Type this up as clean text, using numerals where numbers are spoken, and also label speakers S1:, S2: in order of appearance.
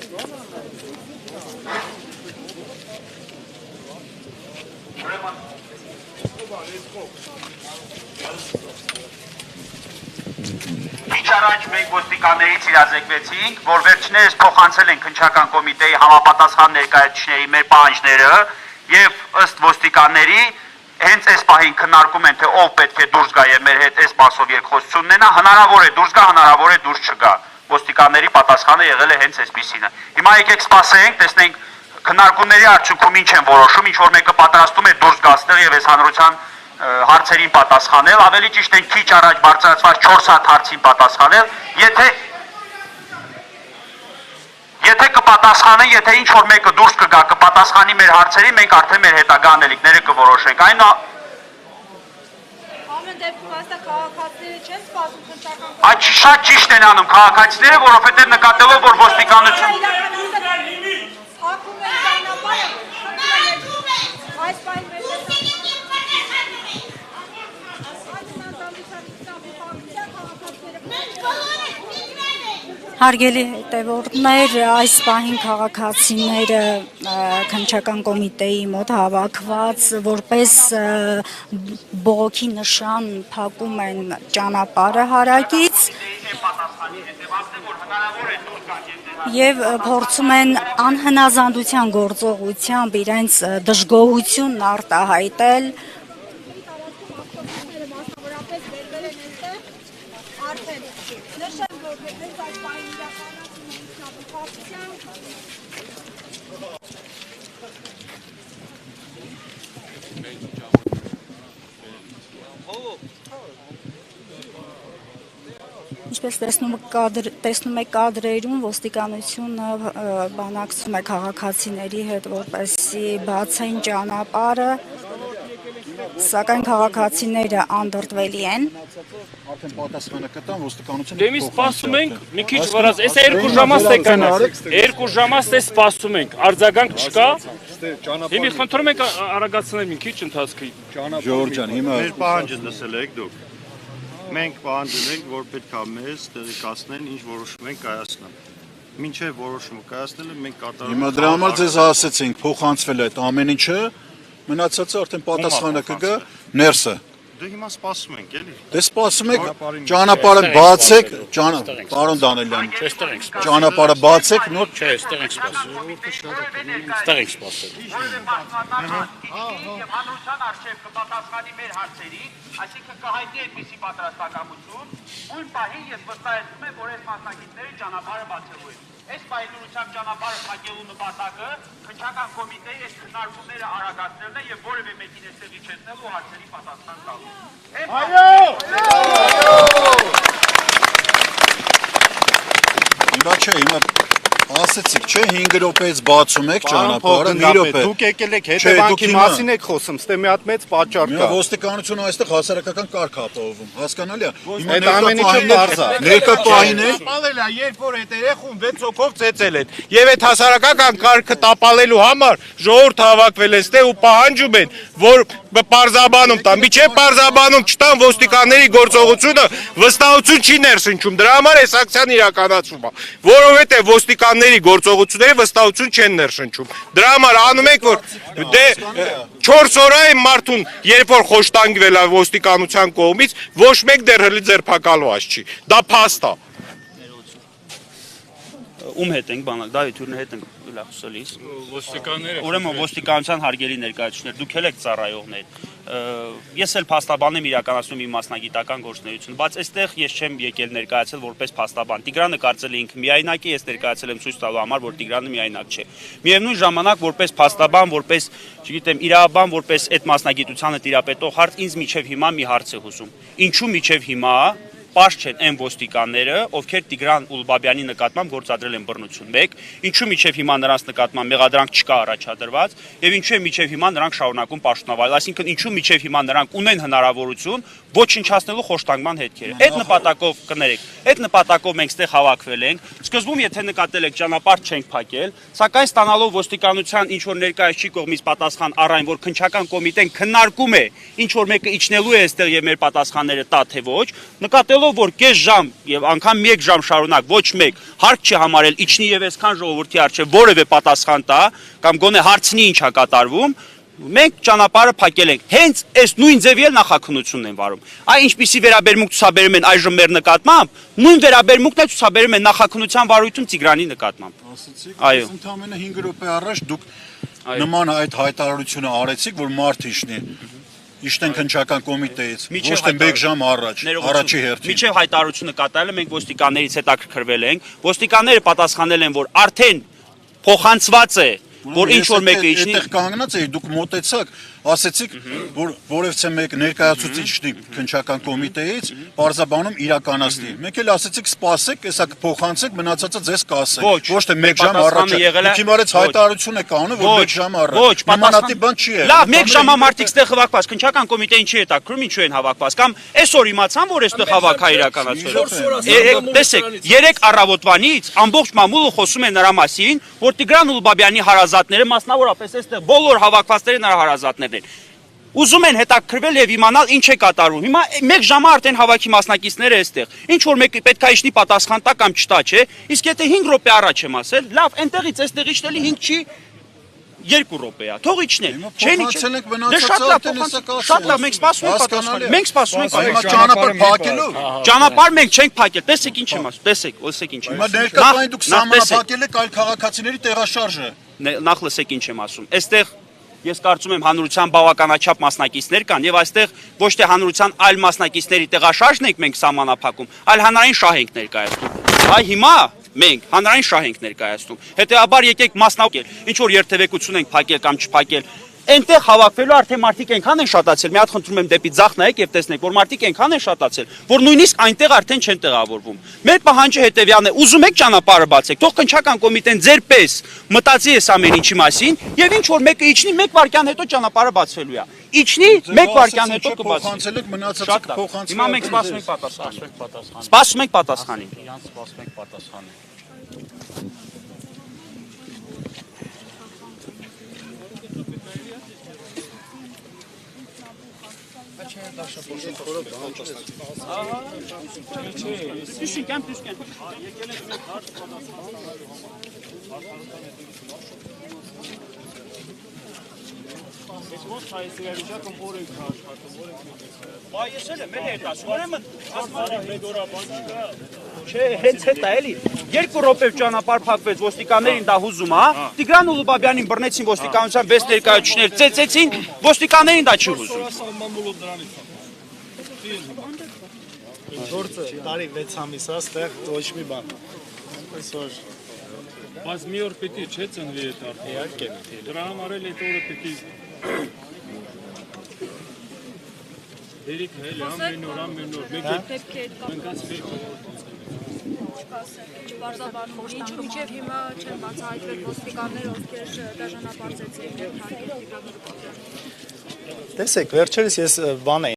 S1: Քիչ առաջ մենք ոստիկաններից իրազեկվեցինք, որ վերջիններս փոխանցել են քննչական կոմիտեի համապատասխան ներկայացուցիչների մեր պահանջները եւ ըստ ոստիկանների հենց այս պահին քննարկում են, թե ով պետք է դուրս գա եւ մեր հետ այս մասով երկխոսություն ունենա, հնարավոր է դուրս գա, հնարավոր է դուրս չգա։ Ոստիկանների պատասխանը եղել է հենց այսպիսինը։ Հիմա եկեք սպասենք, տեսնենք քննարկումների արդյունքում ինչ են որոշում, ինչ որ մեկը պատրաստում է դուրս գա այստեղ եւ այս հանրության հարցերին պատասխանել, ավելի ճիշտ են քիչ առաջ բարձրացված 4 հատ հարցին պատասխանել, եթե կպատասխանեն, եթե ինչ որ մեկը դուրս կգա կպատասխանի մեր հարցերին, մենք արդեն մեր հետագա անելիքները կորոշենք։
S2: Ամեն դեպքում այստեղ քաղաքացիները չեն սպասում քննչական
S1: Այդ շատ ճիշտ են անում քաղաքացիները, որովհետև նկատելով, որ ոստիկանություն
S3: Հարգելի հետևորդներ, այս պահին քաղաքացիները քննչական կոմիտեի մոտ հավաքված որպես բողոքի նշան փակում են ճանապարհը հարակից եւ փորձում են անհնազանդության գործողությամբ իրենց դժգոհությունն արտահայտել Ինչպես տեսնում եք կադրերում, ոստիկանությունը բանակցում է քաղաքացիների հետ, որպեսզի բացեն ճանապարհը, սակայն քաղաքացիները անդրդվելի են։
S4: Արդեն պատասխանը կտան ոստիկանությունը։
S5: Դե մի սպասում ենք, մի քիչ վրաց, այս 2 ժամից է կանա։ 2 ժամից է սպասում ենք, արձագանք չկա։ Հիմա խնդրում ենք արագացնել մի քիչ ընթացքը։
S4: Ժողովուրդ ջան, հիմա
S6: Մեր պահանջը լսել եք դուք։ Մենք պահանջել ենք, որ պետք է մեզ տեղեկացնեն, ինչ որոշում ենք կայացնել։ Մինչև որոշումը կայացնելը մենք կատարում
S4: հիմա դրա համար ձեզ ասեցինք, փոխանցվել է այդ ամեն ինչը, մնացածը արդեն պատասխանը կգա ներսը։
S6: Դե հիմա սպասում ենք, էլի։
S4: Դե սպասում եք, ճանապարհը բացեք, պարոն Դանելյան, ճանապարհը բացեք, նոր
S5: Չէ, այստեղ ենք սպասում։ Այստեղ ենք սպասում։
S1: Եվ հանրության արժեք կպատասխանի մեր հարցերին, այսինքն կհայտնի այդպիսի պատրաստակամություն, ույն պահին ես վստահեցնում եմ, որ այս մասնակիցների ճանապարհը բացելու է։ Այս պայմանությամբ ճանապարհը փակելու նպատակը քննչական կոմիտեի այս քննարկումները արագացնելն է եւ որևէ մեկին այստեղ իջեցնելու հարցերի պատասխան տալու։
S4: Հիմա չէ, հիմա ասեցիք, չէ, 5 րոպեից բացում եք ճանապարհը, մի րոպե։
S6: Դուք եկել եք հետևանքի մասին եք խոսում, ստե մի հատ մեծ պատճառ կա։
S4: Ոստիկանությունը այստեղ հասարակական կարգ ապահովում, հասկանալի է։
S6: Այդ ամեն ինչը բարձ է։
S4: Ներկա պահին է։
S6: Տապալել է, երբ որ այդ երեխուն 6 հոգով ծեծել են։ Եվ այդ հասարակական կարգը տապալելու համար ժողովուրդ հավաքվել է ստե ու պահանջում են, որ պարզաբանում տան, միջև պարզաբանում չտան ոստիկանների գործողությունը վստահություն չի ներշնչում, դրա համար այս ակցիան իրականացվում է, որովհետև ոստիկանների գործողությունները վստահություն չեն ներշնչում, դրա համար անում եք, որ դե 4 օր է մարդուն, երբ որ խոշտանգվել է ոստիկանության կողմից, ոչ մեկ դեռ հլի ձերբակալված չի, դա փաստ է։
S7: Ում հետ ենք բանալ, Դավիթ հետ ենք լախսելիս։
S5: Ոստիկանները։
S7: Ուրեմն ոստիկանության հարգելի ներկայացուցիչներ, դուք էլ եք ծառայողներ։ Ես էլ փաստաբան եմ իրականացնում իմ մասնագիտական գործունեություն, բայց այստեղ ես չեմ եկել ներկայացել որպես փաստաբան։ Տիգրանը կարծել է ինքը միայնակ է, ես ներկայացել եմ ցույց տալու համար, որ Տիգրանը միայնակ չէ։ Միևնույն ժամանակ որպես փաստաբան, որպես, չգիտեմ, իրավաբան, որպես այդ մասնագիտությանը տիրապետող հարց ինձ միջև հիմա մի հարց է հուզում։ Ինչու միջև հիմա պարզ չեն այն ոստիկանները, ովքեր Տիգրան Ուլբաբյանի նկատմամբ գործադրել են բռնություն 1, ինչու միջև հիմա նրանց նկատմամբ մեղադրանք չկա առաջադրված, եւ ինչու է միջև հիմա նրանք շարունակում պաշտոնավարել, այսինքն ինչու միջև հիմա նրանք ունեն հնարավորություն ոչնչացնելու խոշտանգման հետքերը։ Այդ նպատակով կներեք, այդ նպատակով մենք ստեղ հավաքվել ենք։ Սկզբում եթե նկատել եք ճանապարհ չենք փակել, սակայն ստանալով ոստիկանության ինչ որ ներկայացուցիչի կողմից պատասխան առայն, որ քննչական կոմիտեն քննարկում է, ինչ որ մեկը իջնելու է այստեղ եւ մեր պատասխանները տա թե ոչ, նկատելով Գիտելով որ կես ժամ եւ անգամ 1 ժամ շարունակ ոչ մեկ հարկ չի համարել իջնի եւ այսքան ժողովրդի արչեւ որևէ պատասխան տա կամ գոնե հարցնի ինչ է կատարվում, մենք ճանապարհը փակել ենք։ Հենց այս նույն ձևի էլ նախաքննությունն են վարում։ Այ ինչպիսի վերաբերմունք ցուցաբերում են այժմ մեր նկատմամբ, նույն վերաբերմունքն է ցուցաբերում են նախաքննության վարույթում Տիգրանի նկատմամբ։
S4: Ասացիք,
S7: Այո։
S4: ընդամենը 5 րոպե առաջ դուք նման այդ հայտարարությունը արեցիք, որ մարդ իջնի։ Իշտեն քննչական կոմիտեից, ոչ թե 1 ժամ առաջ, առաջի հերթին։
S7: Միջև հայտարարությունը կատարել մենք ոստիկաններից հետաքրքրվել ենք։ Ոստիկանները պատասխանել են, որ արդեն փոխանցված է, որ ինչ որ մեկը իջնի։
S4: Այդտեղ կանգնած էի, դուք մոտեցաք, ասեցիք, որ որևէ մեկ ներկայացուցիչ քննչական կոմիտեից պարզաբանում իրականացնի։ Մենք էլ ասեցիք սպասեք, հեսա կփոխանցեք, մնացածը ձեզ կասենք։ Ոչ թե 1 ժամ առաջ։ Հիմարից հայտարարություն է կանում, որ 1 ժամ առաջ։ Նմանատիպ բան չի եղել։
S7: Լավ, 1 ժամ մարդիկ ստեղ հավաքված, քննչական կոմիտեին չի հետաքրում, ինչու են հավաքված, կամ այսօր իմացան, որ այստեղ հավաք է իրականացվել։ Տեսեք, 3 առավոտվանից ամբողջ մամուլը խոսում է նրա մասին, որ Տիգրան Ուլբաբյանի հարազատները, մասնավորապես այստեղ բոլոր հավաքվածները նրա հարազատներն են։ Ուզում են հետաքրքրվել եւ իմանալ ինչ է կատարվում։ Հիմա 1 ժամը արդեն հավաքի մասնակիցները այստեղ։ Ինչ որ մեկը պետք է իջնի պատասխան տա կամ չտա, չէ։ Իսկ եթե 5 րոպե առաջ եմ ասել, լավ, այնտեղից այստեղ իջնելի 5 չի 2 րոպե է։ Թող իջնեն։ Չեն իջնել։ Շատ լավ, մենք սպասում ենք պատասխանը։ Մենք սպասում ենք
S4: ճանապարհ փակելու։
S7: Ճանապարհ մենք չենք փակել։ Տեսեք ինչ եմ ասում, տեսեք, լսեք ինչ եմ
S4: Հիմա
S7: ասում։
S4: ներկայացին դուք սահմանափակել եք այլ քաղաքացիների տեղաշարժը։
S7: Նախ լսեք ինչ եմ ասում։ Այստեղ ես կարծում եմ հանրության բավականաչափ մասնակիցներ կան եւ այստեղ ոչ թե հանրության այլ մասնակիցների տեղաշարժն ենք մենք սահմանափակում, այլ հանրային շահ ենք ներկայացնում։ Այ հիմա մենք հանրային շահ ենք ներկայացնում։ Հետեւաբար եկեք մասնակցել, ինչ որ երթևեկություն ենք փակել կամ չփակել։ Այնտեղ հավաքվելու արդեն մարդիկ այնքան են շատացել, մի հատ խնդրում եմ դեպի ձախ նայեք եւ տեսնեք, որ մարդիկ այնքան են շատացել, որ նույնիսկ այնտեղ արդեն չեն տեղավորվում։ Մեր պահանջը հետեւյալն է, ուզում եք ճանապարհը բացեք, թող քննչական կոմիտեն ձեր պես մտածի այս ամեն ինչի մասին եւ ինչ որ մեկը իջնի 1 վայրկյան հետո ճանապարհը բացվելու է։ Իջնի 1 վայրկյան հետո կբացվի։
S4: Փոխանցել եք, մնացածը կփոխանցվի։
S7: Հիմա մենք սպասում ենք պատասխանին։ Սպասում ենք պատասխանին։
S5: Սպասում ենք պատասխանին։
S7: Düşün. Bayesele meleta, ուրեմն Չէ, հենց հետա էլի։ 2 րոպե ճանապարհ փակվեց, ոստիկաններին դա հուզում է։ Տիգրան Ուլուբաբյանին բռնեցին ոստիկանության 6 ներկայացուցիչներ, ծեծեցին, ոստիկաններին դա չի հուզում։
S8: Գործը տարի 6 ամիս է, ստեղ ոչ մի բան։ Այսօր
S5: Բայց մի օր պիտի չէ ծնվի այդ արդեն։
S8: իհարկե
S5: Դրա համար էլ այդ օրը պիտի Դերիք հել ամեն օր մեկ
S2: Պարզաբանում ինչու միջև հիմա չեն բացահայտվել ոստիկանները, ովքեր դաժանապարզեցին եւ հարկեր Տիգրան Ուլուբաբյանին։
S8: Տեսեք, վերջերս ես բան